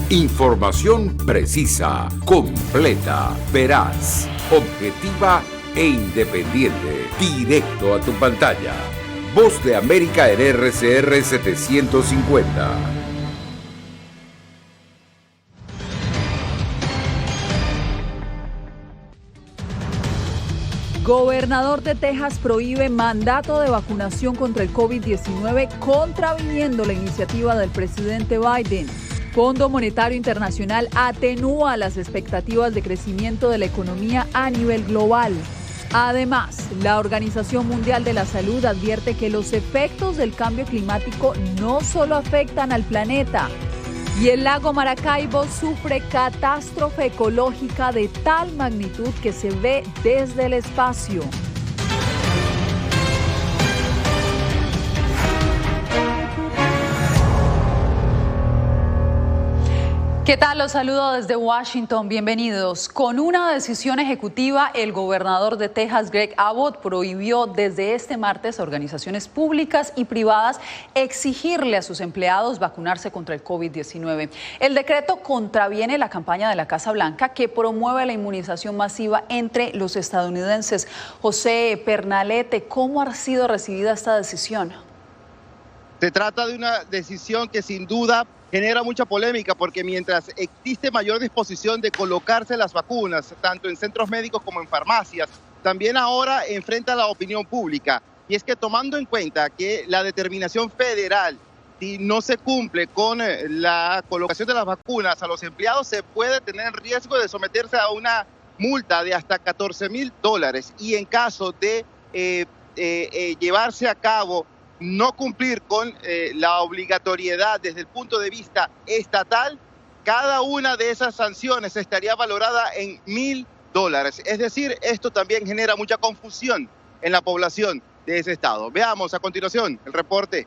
Información precisa, completa, veraz, objetiva e independiente. Directo a tu pantalla. Voz de América en RCR 750. Gobernador de Texas prohíbe mandato de vacunación contra el COVID-19, contraviniendo la iniciativa del presidente Biden. Fondo Monetario Internacional atenúa las expectativas de crecimiento de la economía a nivel global. Además, la Organización Mundial de la Salud advierte que los efectos del cambio climático no solo afectan al planeta. Y el lago Maracaibo sufre catástrofe ecológica de tal magnitud que se ve desde el espacio. ¿Qué tal? Los saludo desde Washington. Bienvenidos. Con una decisión ejecutiva, el gobernador de Texas, Greg Abbott, prohibió desde este martes a organizaciones públicas y privadas exigirle a sus empleados vacunarse contra el COVID-19. El decreto contraviene la campaña de la Casa Blanca que promueve la inmunización masiva entre los estadounidenses. José Pernalete, ¿cómo ha sido recibida esta decisión? Se trata de una decisión que sin duda genera mucha polémica porque mientras existe mayor disposición de colocarse las vacunas, tanto en centros médicos como en farmacias, también ahora enfrenta a la opinión pública. Y es que tomando en cuenta que la determinación federal, si no se cumple con la colocación de las vacunas a los empleados, se puede tener riesgo de someterse a una multa de hasta $14,000. Y en caso de llevarse a cabo no cumplir con la obligatoriedad desde el punto de vista estatal, cada una de esas sanciones estaría valorada en $1,000. Es decir, esto también genera mucha confusión en la población de ese estado. Veamos a continuación el reporte.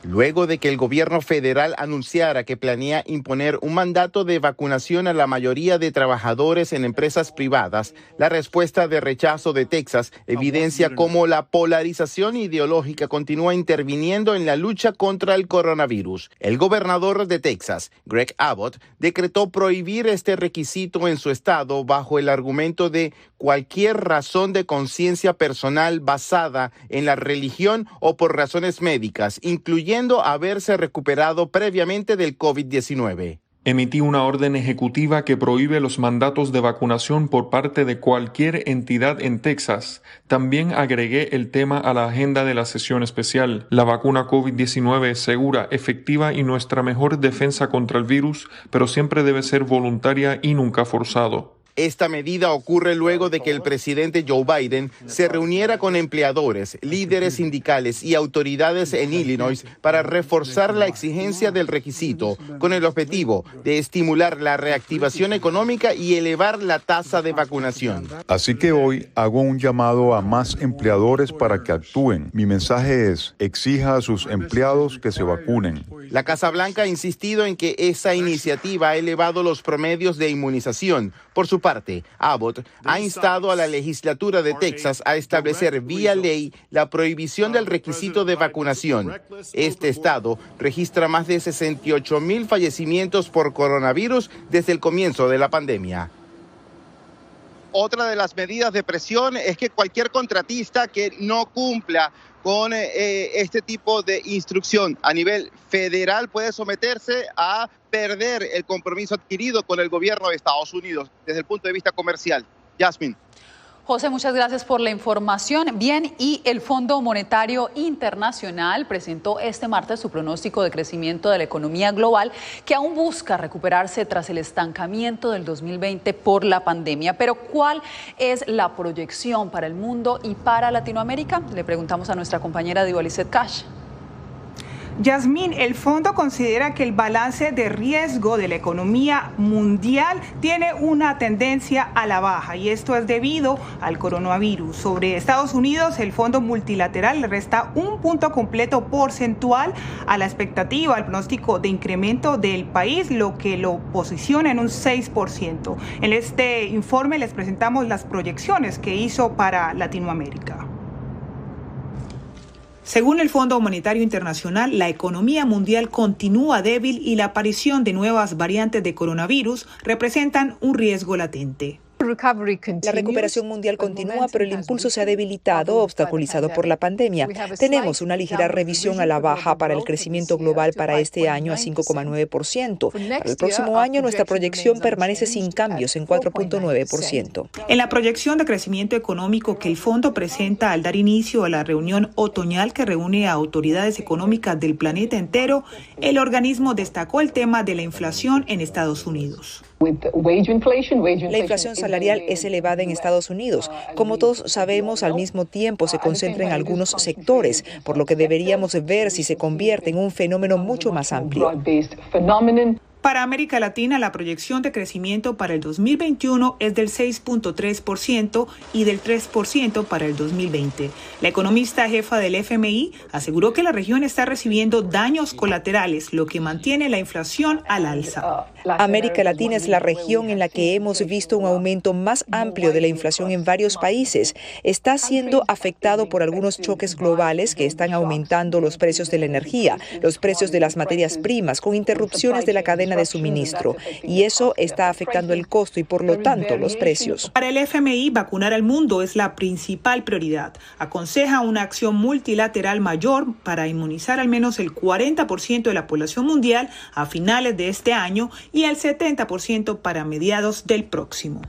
Luego de que el gobierno federal anunciara que planea imponer un mandato de vacunación a la mayoría de trabajadores en empresas privadas, la respuesta de rechazo de Texas evidencia cómo la polarización ideológica continúa interviniendo en la lucha contra el coronavirus. El gobernador de Texas, Greg Abbott, decretó prohibir este requisito en su estado bajo el argumento de cualquier razón de conciencia personal basada en la religión o por razones médicas, incluyendo haberse recuperado previamente del COVID-19. Emití una orden ejecutiva que prohíbe los mandatos de vacunación por parte de cualquier entidad en Texas. También agregué el tema a la agenda de la sesión especial. La vacuna COVID-19 es segura, efectiva y nuestra mejor defensa contra el virus, pero siempre debe ser voluntaria y nunca forzado. Esta medida ocurre luego de que el presidente Joe Biden se reuniera con empleadores, líderes sindicales y autoridades en Illinois para reforzar la exigencia del requisito, con el objetivo de estimular la reactivación económica y elevar la tasa de vacunación. Así que hoy hago un llamado a más empleadores para que actúen. Mi mensaje es: exija a sus empleados que se vacunen. La Casa Blanca ha insistido en que esa iniciativa ha elevado los promedios de inmunización. Por su parte, Abbott ha instado a la legislatura de Texas a establecer vía ley la prohibición del requisito de vacunación. Este estado registra más de 68,000 fallecimientos por coronavirus desde el comienzo de la pandemia. Otra de las medidas de presión es que cualquier contratista que no cumpla con este tipo de instrucción a nivel federal puede someterse a perder el compromiso adquirido con el gobierno de Estados Unidos desde el punto de vista comercial. Yasmin. José, muchas gracias por la información. Bien, y el Fondo Monetario Internacional presentó este martes su pronóstico de crecimiento de la economía global, que aún busca recuperarse tras el estancamiento del 2020 por la pandemia. Pero, ¿cuál es la proyección para el mundo y para Latinoamérica? Le preguntamos a nuestra compañera Divalicet Cash. Yasmín, el fondo considera que el balance de riesgo de la economía mundial tiene una tendencia a la baja y esto es debido al coronavirus. Sobre Estados Unidos, el fondo multilateral le resta un punto completo porcentual a la expectativa, al pronóstico de incremento del país, lo que lo posiciona en un 6%. En este informe les presentamos las proyecciones que hizo para Latinoamérica. Según el Fondo Monetario Internacional, la economía mundial continúa débil y la aparición de nuevas variantes de coronavirus representan un riesgo latente. La recuperación mundial continúa, pero el impulso se ha debilitado, obstaculizado por la pandemia. Tenemos una ligera revisión a la baja para el crecimiento global para este año a 5,9%. Para el próximo año, nuestra proyección permanece sin cambios en 4,9%. En la proyección de crecimiento económico que el fondo presenta al dar inicio a la reunión otoñal que reúne a autoridades económicas del planeta entero, el organismo destacó el tema de la inflación en Estados Unidos. La inflación salarial es elevada en Estados Unidos. Como todos sabemos, al mismo tiempo se concentra en algunos sectores, por lo que deberíamos ver si se convierte en un fenómeno mucho más amplio. Para América Latina, la proyección de crecimiento para el 2021 es del 6,3% y del 3% para el 2020. La economista jefa del FMI aseguró que la región está recibiendo daños colaterales, lo que mantiene la inflación al alza. América Latina es la región en la que hemos visto un aumento más amplio de la inflación en varios países. Está siendo afectado por algunos choques globales que están aumentando los precios de la energía, los precios de las materias primas, con interrupciones de la cadena de suministro, y eso está afectando el costo y por lo tanto los precios. Para el FMI, vacunar al mundo es la principal prioridad. Aconseja una acción multilateral mayor para inmunizar al menos el 40% de la población mundial a finales de este año y el 70% para mediados del próximo.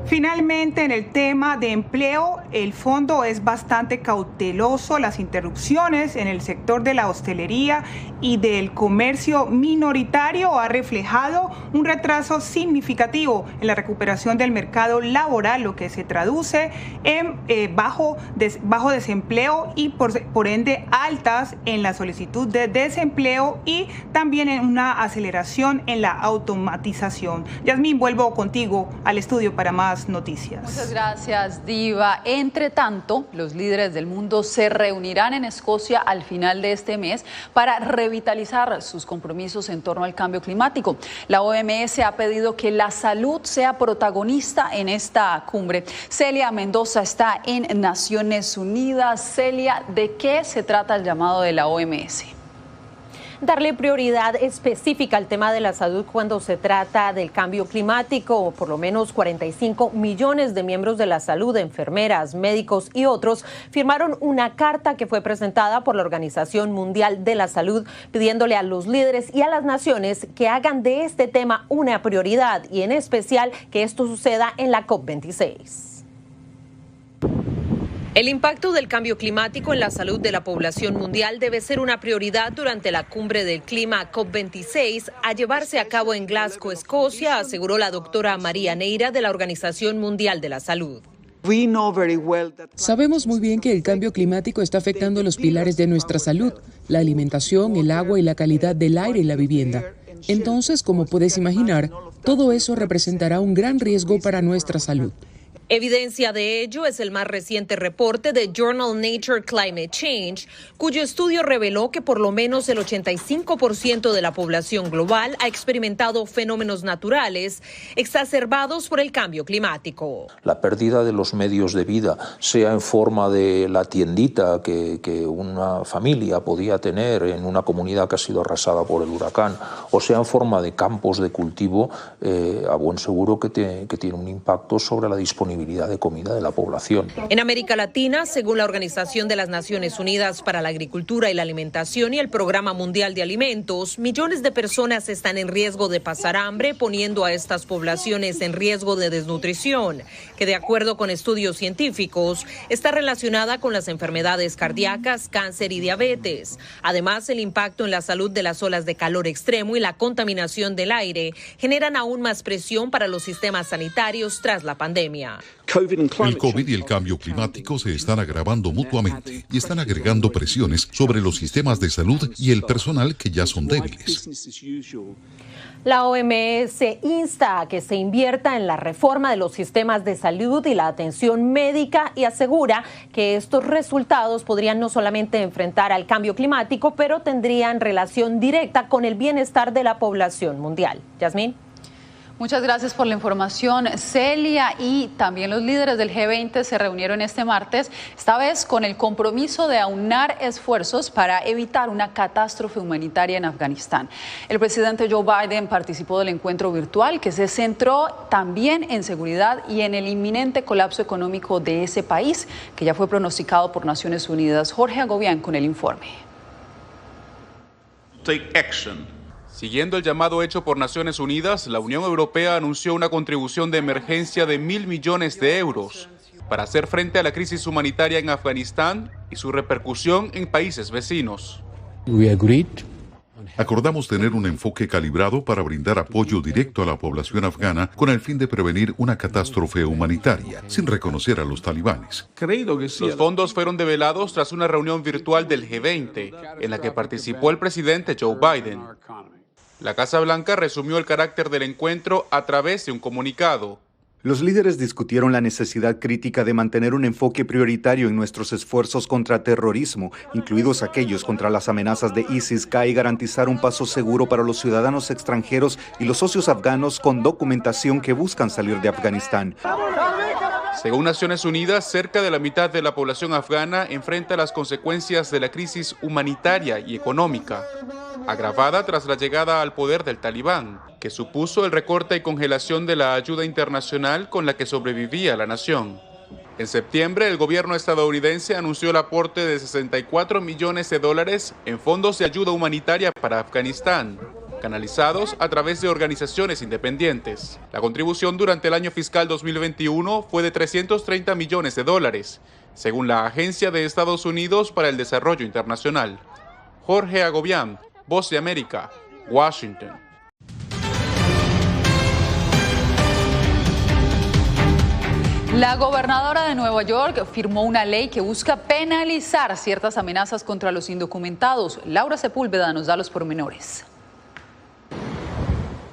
Finalmente, en el tema de empleo, el fondo es bastante cauteloso. Las interrupciones en el sector de la hostelería y del comercio minoritario ha reflejado un retraso significativo en la recuperación del mercado laboral, lo que se traduce en bajo desempleo y por ende altas en la solicitud de desempleo y también en una aceleración en la automatización. Yasmín, vuelvo contigo al estudio para más noticias. Muchas gracias, Diva. Entre tanto, los líderes del mundo se reunirán en Escocia al final de este mes para revitalizar sus compromisos en torno al cambio climático. La OMS ha pedido que la salud sea protagonista en esta cumbre. Celia Mendoza está en Naciones Unidas. Celia, ¿de qué se trata el llamado de la OMS? Darle prioridad específica al tema de la salud cuando se trata del cambio climático. Por lo menos 45 millones de miembros de la salud, enfermeras, médicos y otros, firmaron una carta que fue presentada por la Organización Mundial de la Salud, pidiéndole a los líderes y a las naciones que hagan de este tema una prioridad y en especial que esto suceda en la COP26. El impacto del cambio climático en la salud de la población mundial debe ser una prioridad durante la cumbre del clima COP26 a llevarse a cabo en Glasgow, Escocia, aseguró la doctora María Neira de la Organización Mundial de la Salud. Sabemos muy bien que el cambio climático está afectando los pilares de nuestra salud, la alimentación, el agua y la calidad del aire y la vivienda. Entonces, como puedes imaginar, todo eso representará un gran riesgo para nuestra salud. Evidencia de ello es el más reciente reporte de Journal Nature Climate Change, cuyo estudio reveló que por lo menos el 85% de la población global ha experimentado fenómenos naturales exacerbados por el cambio climático. La pérdida de los medios de vida, sea en forma de la tiendita que una familia podía tener en una comunidad que ha sido arrasada por el huracán, o sea en forma de campos de cultivo, a buen seguro que tiene un impacto sobre la disponibilidad de comida de la población. En América Latina, según la Organización de las Naciones Unidas para la Agricultura y la Alimentación y el Programa Mundial de Alimentos, millones de personas están en riesgo de pasar hambre, poniendo a estas poblaciones en riesgo de desnutrición, que de acuerdo con estudios científicos está relacionada con las enfermedades cardíacas, cáncer y diabetes. Además, el impacto en la salud de las olas de calor extremo y la contaminación del aire generan aún más presión para los sistemas sanitarios tras la pandemia. El COVID y el cambio climático se están agravando mutuamente y están agregando presiones sobre los sistemas de salud y el personal que ya son débiles. La OMS insta a que se invierta en la reforma de los sistemas de salud y la atención médica y asegura que estos resultados podrían no solamente enfrentar al cambio climático, pero tendrían relación directa con el bienestar de la población mundial. Yasmín. Muchas gracias por la información, Celia. Y también los líderes del G20 se reunieron este martes, esta vez con el compromiso de aunar esfuerzos para evitar una catástrofe humanitaria en Afganistán. El presidente Joe Biden participó del encuentro virtual que se centró también en seguridad y en el inminente colapso económico de ese país, que ya fue pronosticado por Naciones Unidas. Jorge Agobián con el informe. Take action. Siguiendo el llamado hecho por Naciones Unidas, la Unión Europea anunció una contribución de emergencia de 1.000 millones de euros para hacer frente a la crisis humanitaria en Afganistán y su repercusión en países vecinos. Acordamos tener un enfoque calibrado para brindar apoyo directo a la población afgana con el fin de prevenir una catástrofe humanitaria, sin reconocer a los talibanes. Los fondos fueron develados tras una reunión virtual del G20, en la que participó el presidente Joe Biden. La Casa Blanca resumió el carácter del encuentro a través de un comunicado. Los líderes discutieron la necesidad crítica de mantener un enfoque prioritario en nuestros esfuerzos contra terrorismo, incluidos aquellos contra las amenazas de ISIS-K, y garantizar un paso seguro para los ciudadanos extranjeros y los socios afganos con documentación que buscan salir de Afganistán. Según Naciones Unidas, cerca de la mitad de la población afgana enfrenta las consecuencias de la crisis humanitaria y económica, agravada tras la llegada al poder del Talibán, que supuso el recorte y congelación de la ayuda internacional con la que sobrevivía la nación. En septiembre, el gobierno estadounidense anunció el aporte de $64 millones en fondos de ayuda humanitaria para Afganistán, canalizados a través de organizaciones independientes. La contribución durante el año fiscal 2021 fue de $330 millones, según la Agencia de Estados Unidos para el Desarrollo Internacional. Jorge Agobián, Voz de América, Washington. La gobernadora de Nueva York firmó una ley que busca penalizar ciertas amenazas contra los indocumentados. Laura Sepúlveda nos da los pormenores.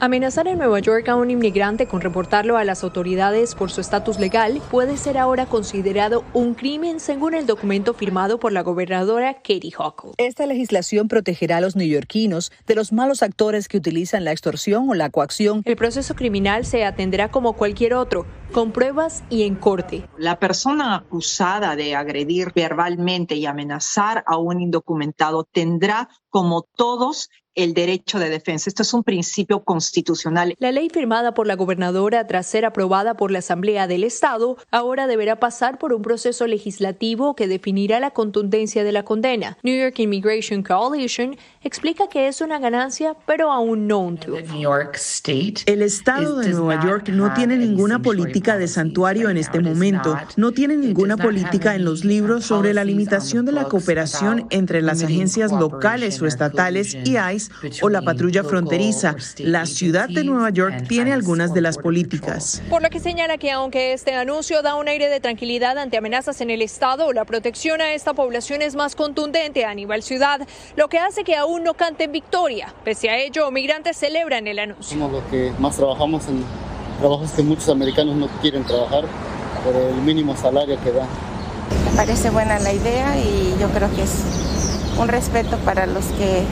Amenazar en Nueva York a un inmigrante con reportarlo a las autoridades por su estatus legal puede ser ahora considerado un crimen, según el documento firmado por la gobernadora Katie Hochul. Esta legislación protegerá a los neoyorquinos de los malos actores que utilizan la extorsión o la coacción. El proceso criminal se atenderá como cualquier otro, con pruebas y en corte. La persona acusada de agredir verbalmente y amenazar a un indocumentado tendrá, como todos, el derecho de defensa. Esto es un principio constitucional. La ley firmada por la gobernadora tras ser aprobada por la Asamblea del Estado ahora deberá pasar por un proceso legislativo que definirá la contundencia de la condena. New York Immigration Coalition explica que es una ganancia, pero aún no un triunfo. El Estado de Nueva York no tiene ninguna política de santuario en este momento. No tiene ninguna política en los libros sobre la limitación de la cooperación entre las agencias locales o estatales y ICE o la patrulla fronteriza. La ciudad de Nueva York tiene algunas de las políticas. Por lo que señala que aunque este anuncio da un aire de tranquilidad ante amenazas en el estado, la protección a esta población es más contundente a nivel ciudad, lo que hace que aún no canten victoria. Pese a ello, migrantes celebran el anuncio. Somos los que más trabajamos en trabajos que muchos americanos no quieren trabajar por el mínimo salario que dan. Me parece buena la idea y yo creo que es un respeto para los que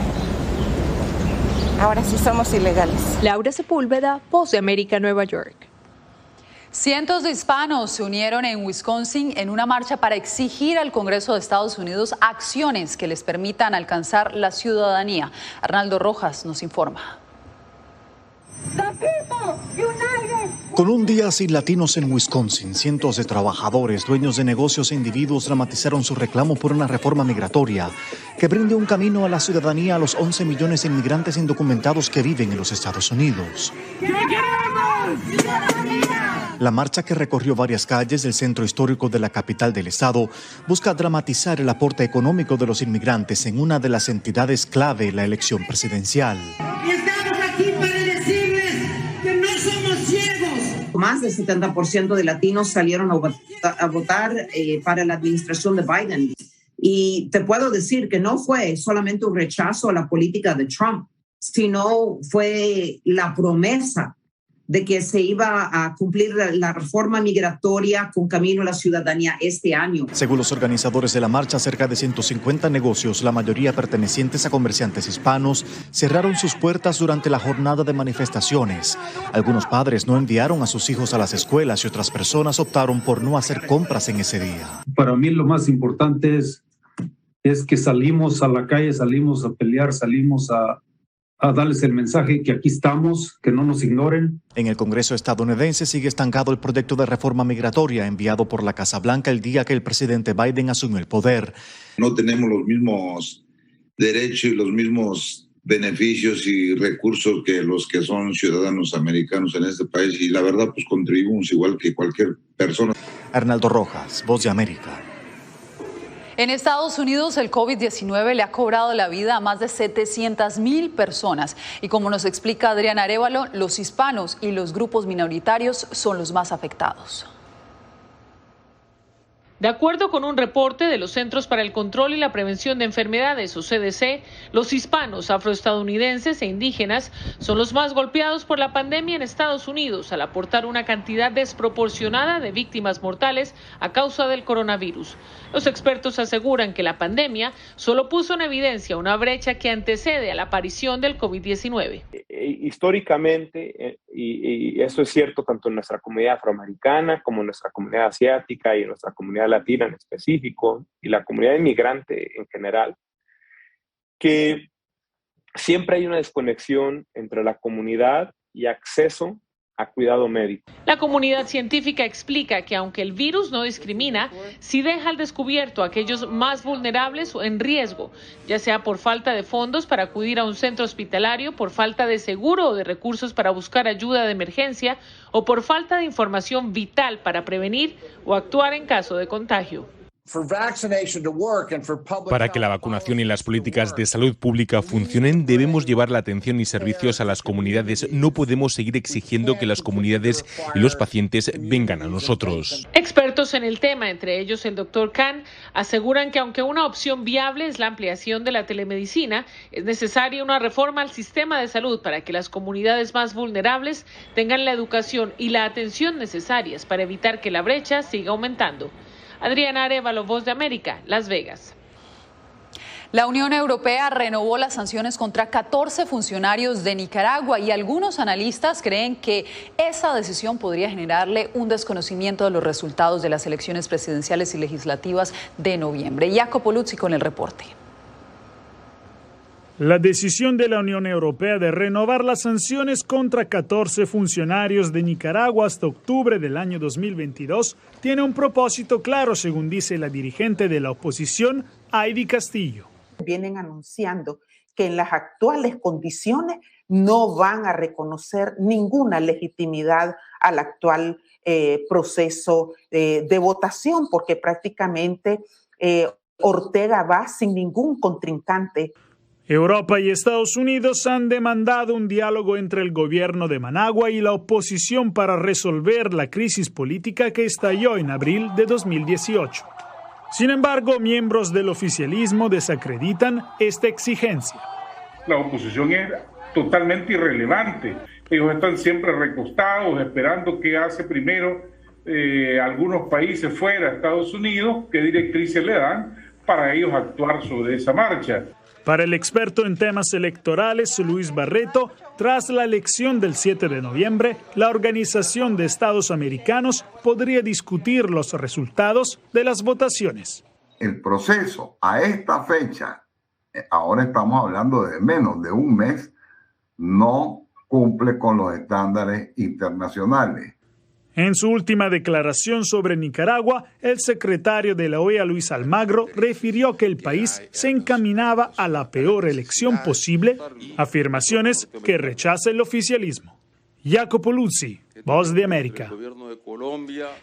ahora sí somos ilegales. Laura Sepúlveda, Voz de América, Nueva York. Cientos de hispanos se unieron en Wisconsin en una marcha para exigir al Congreso de Estados Unidos acciones que les permitan alcanzar la ciudadanía. Arnaldo Rojas nos informa. Con un día sin latinos en Wisconsin, cientos de trabajadores, dueños de negocios e individuos dramatizaron su reclamo por una reforma migratoria que brinde un camino a la ciudadanía a los 11 millones de inmigrantes indocumentados que viven en los Estados Unidos. La marcha, que recorrió varias calles del centro histórico de la capital del estado, busca dramatizar el aporte económico de los inmigrantes en una de las entidades clave en la elección presidencial. Estamos aquí para decirles que no somos ciegos. Más del 70% de latinos salieron a votar para la administración de Biden. Y te puedo decir que no fue solamente un rechazo a la política de Trump, sino fue la promesa de que se iba a cumplir la reforma migratoria con camino a la ciudadanía este año. Según los organizadores de la marcha, cerca de 150 negocios, la mayoría pertenecientes a comerciantes hispanos, cerraron sus puertas durante la jornada de manifestaciones. Algunos padres no enviaron a sus hijos a las escuelas y otras personas optaron por no hacer compras en ese día. Para mí lo más importante es que salimos a la calle, salimos a pelear, salimos a darles el mensaje que aquí estamos, que no nos ignoren. En el Congreso estadounidense sigue estancado el proyecto de reforma migratoria enviado por la Casa Blanca el día que el presidente Biden asumió el poder. No tenemos los mismos derechos y los mismos beneficios y recursos que los que son ciudadanos americanos en este país y la verdad pues contribuimos igual que cualquier persona. Arnaldo Rojas, Voz de América. En Estados Unidos, el COVID-19 le ha cobrado la vida a más de 700,000 personas. Y como nos explica Adriana Arévalo, los hispanos y los grupos minoritarios son los más afectados. De acuerdo con un reporte de los Centros para el Control y la Prevención de Enfermedades, o CDC, los hispanos, afroestadounidenses e indígenas son los más golpeados por la pandemia en Estados Unidos, al aportar una cantidad desproporcionada de víctimas mortales a causa del coronavirus. Los expertos aseguran que la pandemia solo puso en evidencia una brecha que antecede a la aparición del COVID-19. Históricamente, y eso es cierto tanto en nuestra comunidad afroamericana como en nuestra comunidad asiática y en nuestra comunidad latina en específico y la comunidad inmigrante en general, que siempre hay una desconexión entre la comunidad y acceso a cuidado médico. La comunidad científica explica que aunque el virus no discrimina, sí deja al descubierto a aquellos más vulnerables o en riesgo, ya sea por falta de fondos para acudir a un centro hospitalario, por falta de seguro o de recursos para buscar ayuda de emergencia o por falta de información vital para prevenir o actuar en caso de contagio. Para que la vacunación y las políticas de salud pública funcionen, debemos llevar la atención y servicios a las comunidades. No podemos seguir exigiendo que las comunidades y los pacientes vengan a nosotros. Expertos en el tema, entre ellos el Dr. Khan, aseguran que aunque una opción viable es la ampliación de la telemedicina, es necesaria una reforma al sistema de salud para que las comunidades más vulnerables tengan la educación y la atención necesarias para evitar que la brecha siga aumentando. Adriana Arévalo, Voz de América, Las Vegas. La Unión Europea renovó las sanciones contra 14 funcionarios de Nicaragua y algunos analistas creen que esa decisión podría generarle un desconocimiento de los resultados de las elecciones presidenciales y legislativas de noviembre. Jacopo Luzzi con el reporte. La decisión de la Unión Europea de renovar las sanciones contra 14 funcionarios de Nicaragua hasta octubre del año 2022 tiene un propósito claro, según dice la dirigente de la oposición, Heidi Castillo. Vienen anunciando que en las actuales condiciones no van a reconocer ninguna legitimidad al actual proceso de votación, porque prácticamente Ortega va sin ningún contrincante. Europa y Estados Unidos han demandado un diálogo entre el gobierno de Managua y la oposición para resolver la crisis política que estalló en abril de 2018. Sin embargo, miembros del oficialismo desacreditan esta exigencia. La oposición es totalmente irrelevante. Ellos están siempre recostados, esperando qué hace primero algunos países fuera de Estados Unidos, qué directrices le dan para ellos actuar sobre esa marcha. Para el experto en temas electorales, Luis Barreto, tras la elección del 7 de noviembre, la Organización de Estados Americanos podría discutir los resultados de las votaciones. El proceso a esta fecha, ahora estamos hablando de menos de un mes, no cumple con los estándares internacionales. En su última declaración sobre Nicaragua, el secretario de la OEA, Luis Almagro, refirió que el país se encaminaba a la peor elección posible, afirmaciones que rechaza el oficialismo. Jacopo Luzzi, Voz de América.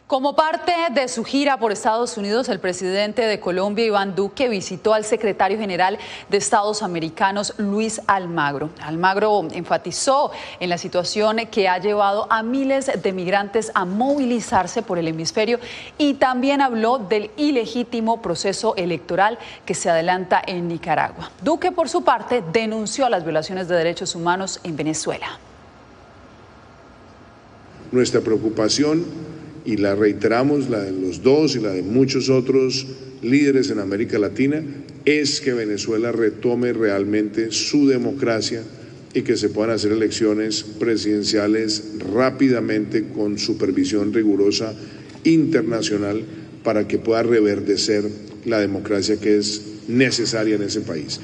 Como parte de su gira por Estados Unidos, el presidente de Colombia, Iván Duque, visitó al secretario general de Estados Americanos, Luis Almagro. Almagro enfatizó en la situación que ha llevado a miles de migrantes a movilizarse por el hemisferio y también habló del ilegítimo proceso electoral que se adelanta en Nicaragua. Duque, por su parte, denunció las violaciones de derechos humanos en Venezuela. Nuestra preocupación, y la reiteramos, la de los dos y la de muchos otros líderes en América Latina, es que Venezuela retome realmente su democracia y que se puedan hacer elecciones presidenciales rápidamente con supervisión rigurosa internacional para que pueda reverdecer la democracia que es necesaria en ese país.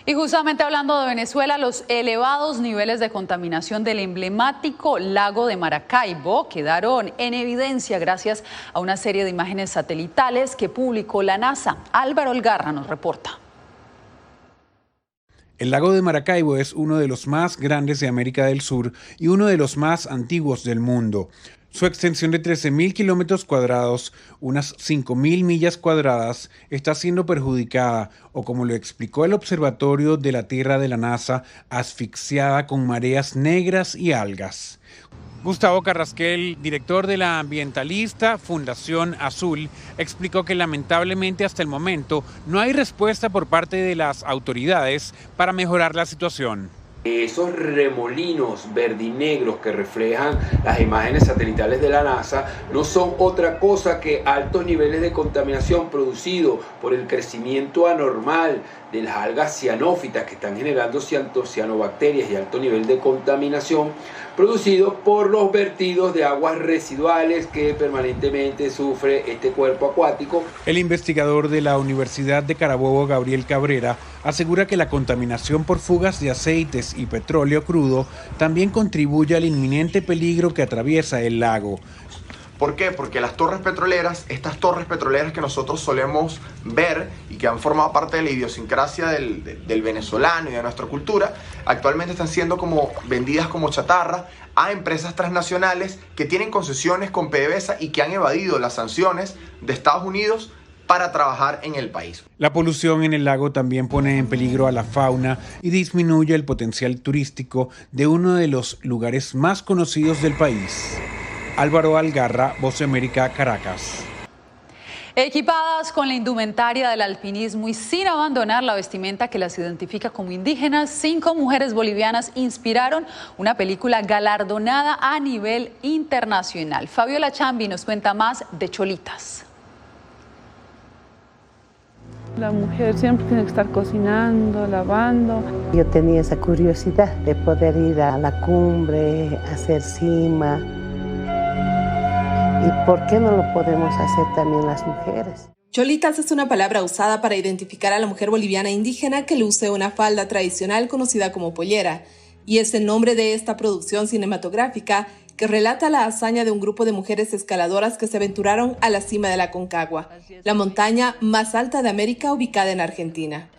Y justamente hablando de Venezuela, los elevados niveles de contaminación del emblemático lago de Maracaibo quedaron en evidencia gracias a una serie de imágenes satelitales que publicó la NASA. Álvaro Algarra nos reporta. El lago de Maracaibo es uno de los más grandes de América del Sur y uno de los más antiguos del mundo. Su extensión de 13.000 kilómetros cuadrados, unas 5.000 millas cuadradas, está siendo perjudicada, o como lo explicó el Observatorio de la Tierra de la NASA, asfixiada con mareas negras y algas. Gustavo Carrasquel, director de la ambientalista Fundación Azul, explicó que lamentablemente hasta el momento no hay respuesta por parte de las autoridades para mejorar la situación. Esos remolinos verdinegros que reflejan las imágenes satelitales de la NASA no son otra cosa que altos niveles de contaminación producidos por el crecimiento anormal de las algas cianófitas que están generando cianobacterias y alto nivel de contaminación producidos por los vertidos de aguas residuales que permanentemente sufre este cuerpo acuático. El investigador de la Universidad de Carabobo, Gabriel Cabrera, asegura que la contaminación por fugas de aceites y petróleo crudo también contribuye al inminente peligro que atraviesa el lago. ¿Por qué? Porque las torres petroleras, estas torres petroleras que nosotros solemos ver y que han formado parte de la idiosincrasia del venezolano y de nuestra cultura, actualmente están siendo como vendidas como chatarra a empresas transnacionales que tienen concesiones con PDVSA y que han evadido las sanciones de Estados Unidos para trabajar en el país. La polución en el lago también pone en peligro a la fauna y disminuye el potencial turístico de uno de los lugares más conocidos del país. Álvaro Algarra, Voz de América, Caracas. Equipadas con la indumentaria del alpinismo y sin abandonar la vestimenta que las identifica como indígenas, 5 mujeres bolivianas inspiraron una película galardonada a nivel internacional. Fabiola Chambi nos cuenta más de Cholitas. La mujer siempre tiene que estar cocinando, lavando. Yo tenía esa curiosidad de poder ir a la cumbre, hacer cima. ¿Y por qué no lo podemos hacer también las mujeres? Cholitas es una palabra usada para identificar a la mujer boliviana indígena que luce una falda tradicional conocida como pollera, y es el nombre de esta producción cinematográfica que relata la hazaña de un grupo de mujeres escaladoras que se aventuraron a la cima de la Aconcagua, la montaña más alta de América ubicada en Argentina.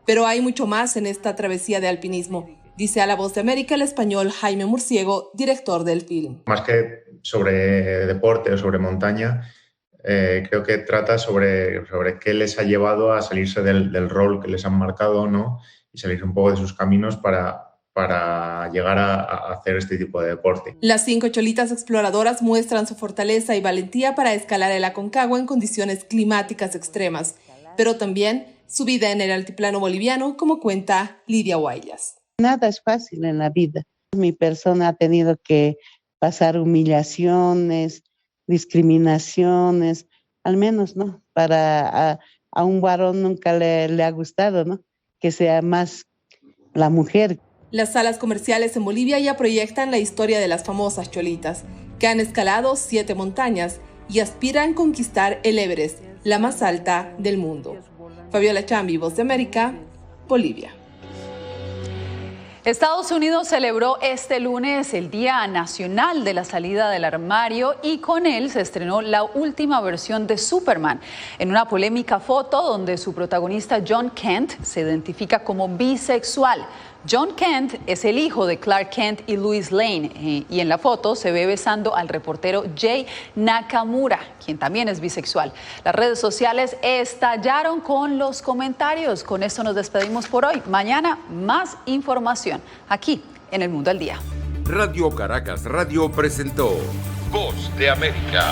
Pero hay mucho más en esta travesía de alpinismo, dice a La Voz de América el español Jaime Murciego, director del film. Más que sobre deporte o sobre montaña, creo que trata sobre qué les ha llevado a salirse del rol que les han marcado, ¿no? Y salirse un poco de sus caminos para llegar a hacer este tipo de deporte. Las 5 cholitas exploradoras muestran su fortaleza y valentía para escalar el Aconcagua en condiciones climáticas extremas, pero también su vida en el altiplano boliviano, como cuenta Lidia Guayas. Nada es fácil en la vida. Mi persona ha tenido que pasar humillaciones, discriminaciones, al menos, ¿no? A un varón nunca le ha gustado, ¿no? Que sea más la mujer. Las salas comerciales en Bolivia ya proyectan la historia de las famosas cholitas, que han escalado 7 montañas y aspiran conquistar el Everest, la más alta del mundo. Fabiola Chambi, Voz de América, Bolivia. Estados Unidos celebró este lunes el Día Nacional de la Salida del Armario y con él se estrenó la última versión de Superman, en una polémica foto donde su protagonista John Kent se identifica como bisexual. John Kent es el hijo de Clark Kent y Lois Lane y en la foto se ve besando al reportero Jay Nakamura, quien también es bisexual. Las redes sociales estallaron con los comentarios. Con esto nos despedimos por hoy. Mañana más información aquí en El Mundo al Día. Radio Caracas Radio presentó Voz de América.